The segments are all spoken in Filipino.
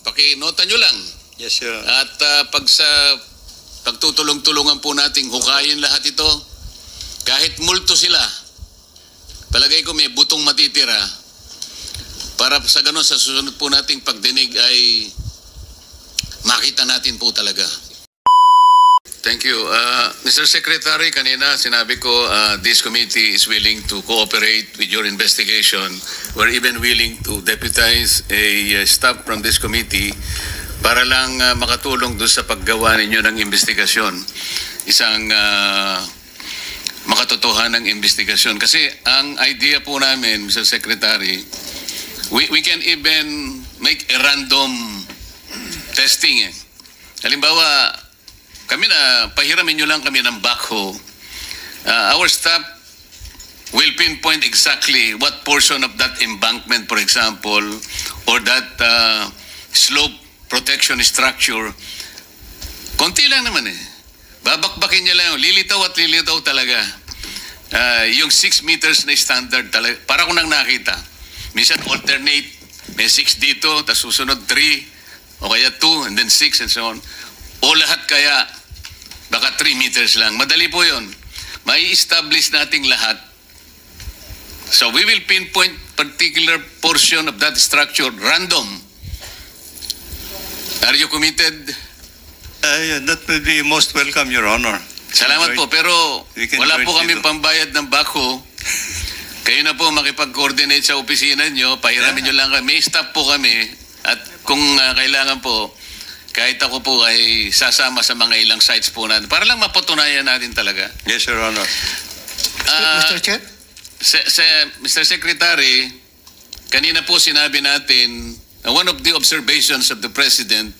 pakinota nyo lang. Yes, sir. At pagtutulong-tulungan po nating hukayin lahat ito, kahit multo sila, palagay ko may butong matitira para sa ganun sa susunod po nating pagdinig ay makita natin po talaga. Thank you. Mr. Secretary, kanina sinabi ko this committee is willing to cooperate with your investigation. We're even willing to deputize a staff from this committee para lang makatulong doon sa paggawa ninyo ng investigasyon. Isang makatotohanang investigasyon. Kasi ang idea po namin, Mr. Secretary, we can even make a random testing. Halimbawa, kami na, pahiramin nyo lang kami ng backhoe. Our staff will pinpoint exactly what portion of that embankment, for example, or that slope protection structure. Konti lang naman eh. Babakbakin niya lang. Lilitaw at lilitaw talaga. Yung 6 meters na standard talaga. Para ko nang nakita. Minsan alternate. May 6 dito, tapos susunod 3, o kaya 2, and then 6, and so on. O lahat kaya, baka 3 meters lang. Madali po yun. May establish nating lahat. So we will pinpoint particular portion of that structure, random. Are you committed? That will be most welcome, Your Honor. Salamat po, pero wala po kami pambayad ng backhoe. Kayo na po makipag-coordinate sa opisina nyo, pahiramin nyo lang kami. May staff po kami, at kung kailangan po, kahit ako po ay sasama sa mga ilang sites po natin para lang mapatunayan natin talaga. Yes, Your Honor. Mr. Chair? Mr. Secretary, kanina po sinabi natin, one of the observations of the President,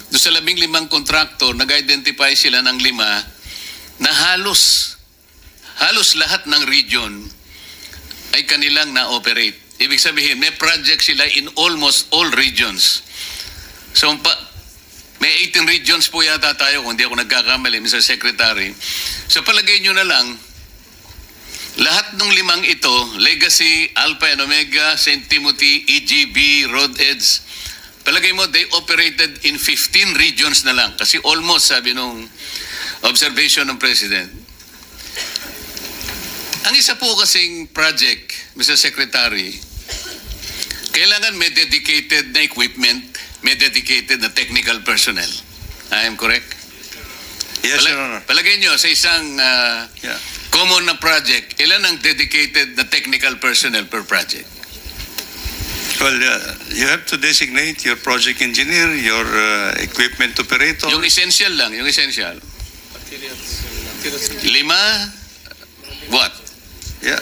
doon sa 15 kontraktor, nag-identify sila ng 5 na halos lahat ng region ay kanilang na-operate. Ibig sabihin, may project sila in almost all regions. So, may 18 regions po yata tayo, kung hindi ako nagkakamali, Mr. Secretary. So palagay nyo na lang, lahat ng 5 ito, Legacy, Alpha and Omega, St. Timothy, EGB, Road Edge, palagay mo, they operated in 15 regions na lang. Kasi almost, sabi nung observation ng President. Ang isa po kasing project, Mr. Secretary, kailangan may dedicated na equipment, may dedicated na technical personnel. I am correct? Yes, Your Honor. Palagay nyo, sa isang common na project, ilan ang dedicated na technical personnel per project? Well, you have to designate your project engineer, your equipment operator. Yung essential lang, yung essential. 5? What? Yeah.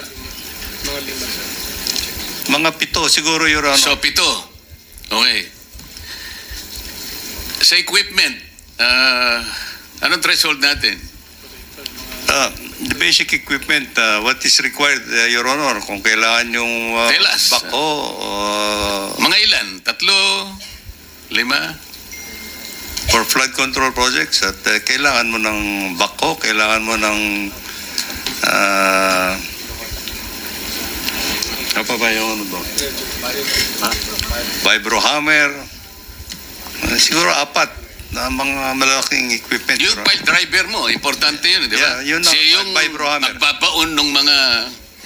Mga 7 siguro, Your Honor. So, 7. Okay. Sa equipment, anong threshold natin? The basic equipment, what is required, Your Honor, kung kailangan yung backhoe, mga ilan? 3? 5? for flood control projects, at kailangan mo ng backhoe, kailangan mo ng ano pa ba yung ano doon? Vibrohammer, siguro 4 na mga malaking equipment. Yung pile driver mo, importante yun, di ba? Yeah, yun siya yung vibrohammer. magbabaon ng mga...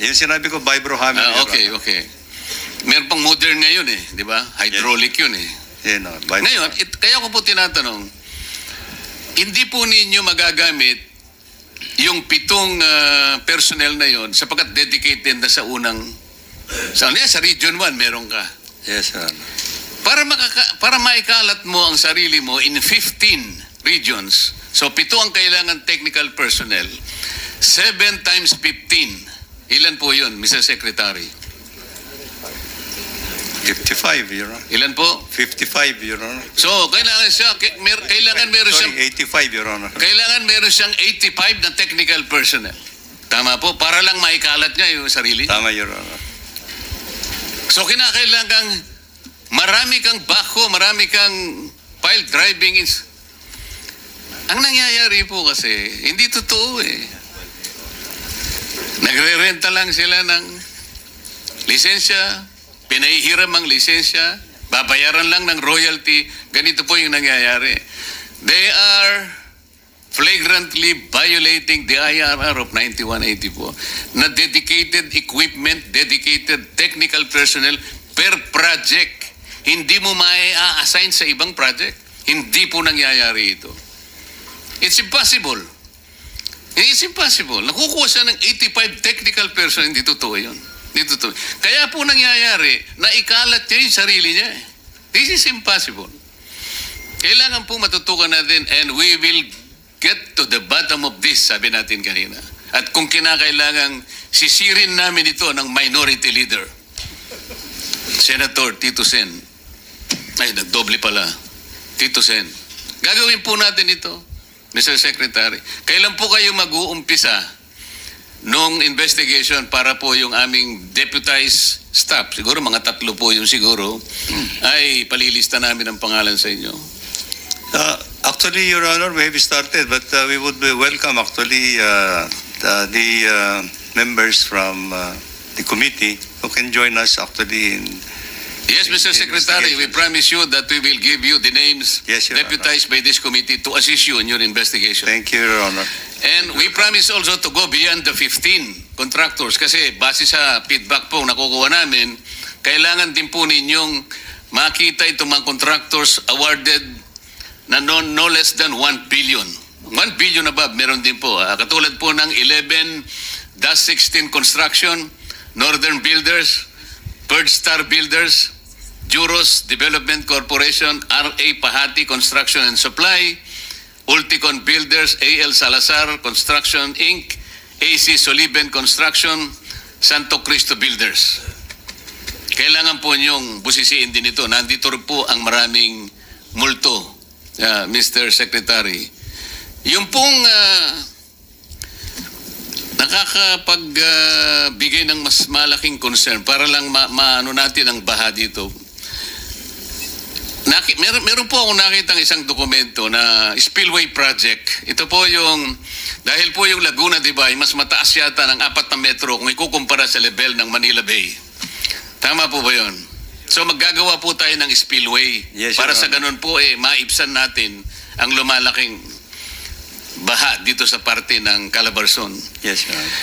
Yung sinabi ko, vibrohammer. Okay. Meron pang modern ngayon eh, di ba? Hydraulic yun eh. Yeah, no, Ngayon, kaya ko po tinatanong, hindi po ninyo magagamit yung 7 personnel na yun sapagkat dedicated na sa unang... Sa Region 1, meron ka. Yes, sir. Para maikalat mo ang sarili mo in 15 regions. So 7 ang kailangan technical personnel. 7 times 15. Ilan po yun, Mr. Secretary? 55, Your Honor. Ilan po? 55, Your Honor. So kailangan meron siyang... 85, Your Honor. Kailangan meron siyang 85 na technical personnel. Tama po? Para lang maikalat niya yung sarili. Tama, Your Honor. So kinakailangan marami kang backhoe, marami kang pile driving. Ang nangyayari po kasi, hindi totoo eh. Nagre-renta lang sila ng lisensya, pinahihiram ang lisensya, Babayaran lang ng royalty. Ganito po yung nangyayari. They are flagrantly violating the IRR of 9184 na dedicated equipment, dedicated technical personnel per project. Hindi mo mai-assign sa ibang project. Hindi po nangyayari ito. It's impossible. It's impossible. Nakukuha siya ng 85 technical personnel. Hindi totoo yun. Dito. Kaya po nangyayari na ikalat niya yung sarili niya. This is impossible. Kailangan po matutukan natin and we will get to the bottom of this, sabi natin kanina. At kung kinakailangan, sisirin namin ito ng minority leader. Senator Tito Sen. Ay, nagdoble pala. Tito Sen. Gagawin po natin ito, Mr. Secretary. Kailan po kayo mag-uumpisa nung investigation para po yung aming deputized staff, siguro mga 3 po yung siguro, ay palilista namin ang pangalan sa inyo. Actually, Your Honor, we have started, but we would welcome actually the members from the committee who can join us actually in. Yes, Mr. Secretary, we promise you that we will give you the names Yes, Your deputized by this committee to assist you in your investigation. Thank you, Your Honor. And we promise also to go beyond the 15 contractors kasi base sa feedback po nakukuha namin, kailangan din po ninyong makita itong mga contractors awarded na no less than 1 billion. 1 billion above meron din po. Katulad po ng 11-16 Construction, Northern Builders, Bird Star Builders, Juros Development Corporation, R.A. Pahati Construction and Supply, Ulticon Builders, A.L. Salazar Construction Inc., A.C. Soliben Construction, Santo Cristo Builders. Kailangan po niyong busisiin din ito. Nandito rin po ang maraming multo, Mr. Secretary. Yung pong nakakapagbigay ng mas malaking concern para lang maano natin ang baha dito. Meron po akong nakitang isang dokumento na spillway project. Ito po yung, dahil po yung Laguna, di ba, mas mataas yata ng 4 na metro kung ikukumpara sa level ng Manila Bay. Tama po ba yun? So maggagawa po tayo ng spillway. Yes, para Your sa ganun po, maibsan natin ang lumalaking baha dito sa parte ng Calabarzon. Yes, Your Honor.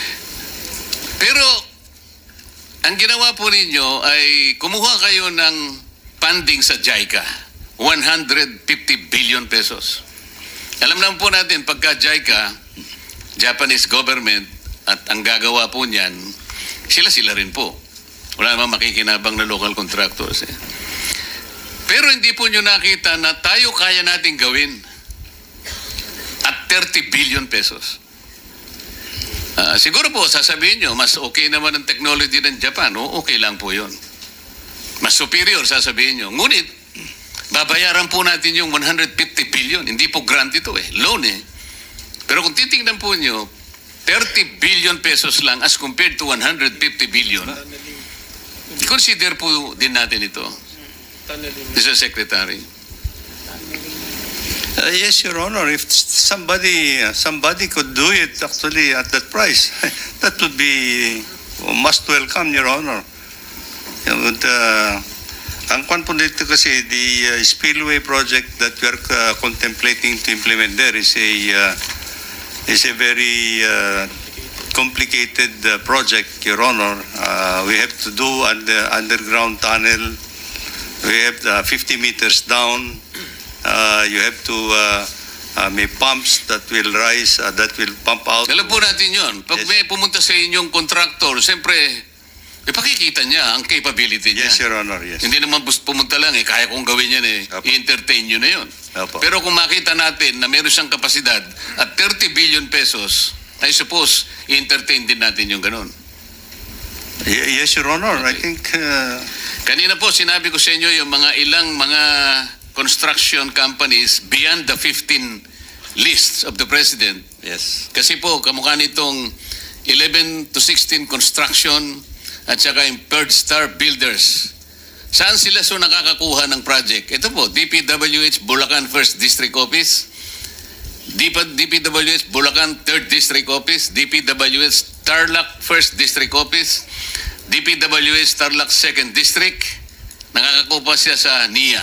Pero, ang ginawa po ninyo ay kumuha kayo ng funding sa JICA, 150 billion pesos. Alam naman po natin, pagka JICA, Japanese government, at ang gagawa po niyan, sila rin po. Wala naman makikinabang na local contractors. Pero hindi po nyo nakita na tayo kaya natin gawin at 30 billion pesos. Siguro po, sasabihin nyo, mas okay naman ang technology ng Japan. O, okay lang po yun. Mas superior, sasabihin nyo. Ngunit, babayaran po natin yung 150 billion. Hindi po grant ito loan Pero kung titingnan po nyo, 30 billion pesos lang as compared to 150 billion. Consider po din natin ito, Mr. Secretary. Yes, Your Honor. If somebody could do it actually at that price, that would be must welcome, Your Honor. Ang kwan po dito kasi the spillway project that we are contemplating to implement there is a very complicated project, Your Honor. We have to do an underground tunnel. We have 50 meters down. You have to may pumps that will rise, that will pump out. Alam po natin yun. Pag may pumunta sa inyong contractor, siyempre, ipakikita niya ang capability niya. Yes, Your Honor, yes. Hindi naman pumunta lang kaya kong gawin yan i-entertain nyo na yun. Opo. Pero kung makita natin na meron siyang kapasidad at 30 billion pesos, I suppose, i-entertain din natin yung ganun. Yes, Your Honor. Okay. I think... Kanina po, sinabi ko sa inyo yung ilang mga construction companies beyond the 15 lists of the President. yes. Kasi po, kamukha nitong 11-16 construction at saka yung Bird Star Builders. Saan sila nakakakuha ng project? Ito po, DPWH Bulacan 1st District Office, DPWH Bulacan 3rd District Office, DPWH Tarlac 1st District Office, DPWH Tarlac 2nd District, nakakakuha siya sa NIA.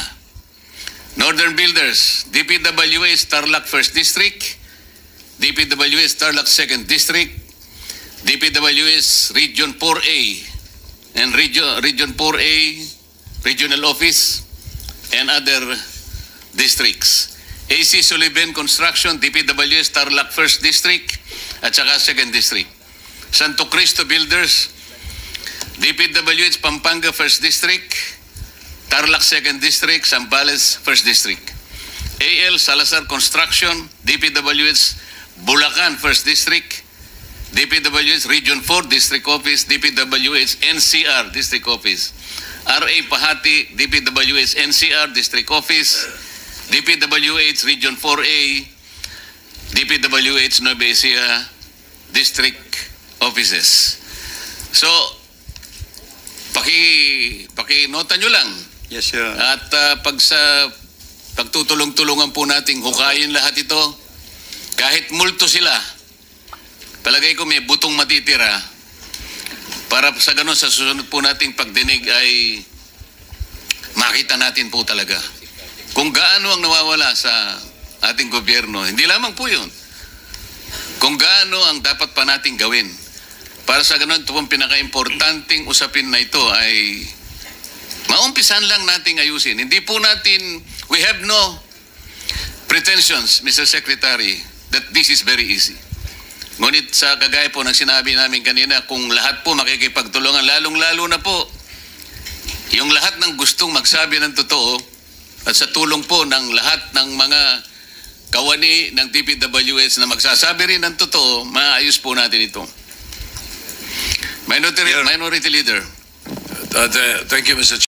Northern Builders, DPWH Tarlac 1st District, DPWH Tarlac 2nd District, DPWH Region 4A, and Region 4A Regional Office, and other districts. AC Sullivan Construction, DPWH Tarlac 1st District, at saka 2nd District. Santo Cristo Builders, DPWH Pampanga 1st District, Tarlac 2nd District, Zambales 1st District. AL Salazar Construction, DPWH Bulacan 1st District, DPWH Region 4 District Office, DPWH NCR District Office. RA Pahati, DPWH NCR District Office, DPWH Region 4A, DPWH Nueva Ecija District Offices. So, paki-nota nyo lang. Yes, sir. At pagtutulong-tulungan po nating hukayin lahat ito, kahit multo sila, palagay ko may butong matitira para sa ganun sa susunod po nating pagdinig ay makita natin po talaga kung gaano ang nawawala sa ating gobyerno. Hindi lamang po yun. Kung gaano ang dapat pa nating gawin. Para sa ganun, ito pong pinaka-importanting usapin na ito ay maumpisan lang nating ayusin. Hindi po natin, we have no pretensions, Mr. Secretary, that this is very easy. Ngunit sa kagaya po ng sinabi namin kanina, kung lahat po makikipagtulungan, lalong-lalo na po, yung lahat ng gustong magsabi ng totoo at sa tulong po ng lahat ng mga kawani ng DPWH na magsasabi rin ng totoo, maayos po natin ito. Minority Leader. Thank you, Mr.